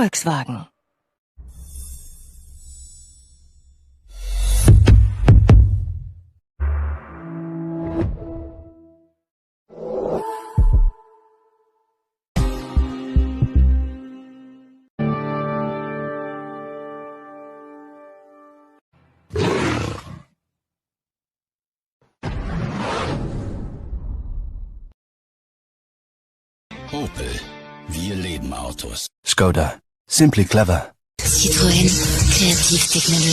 Volkswagen. Opel. Wir leben Autos. Skoda. Simply clever. Citroën. Kreativtechnologie.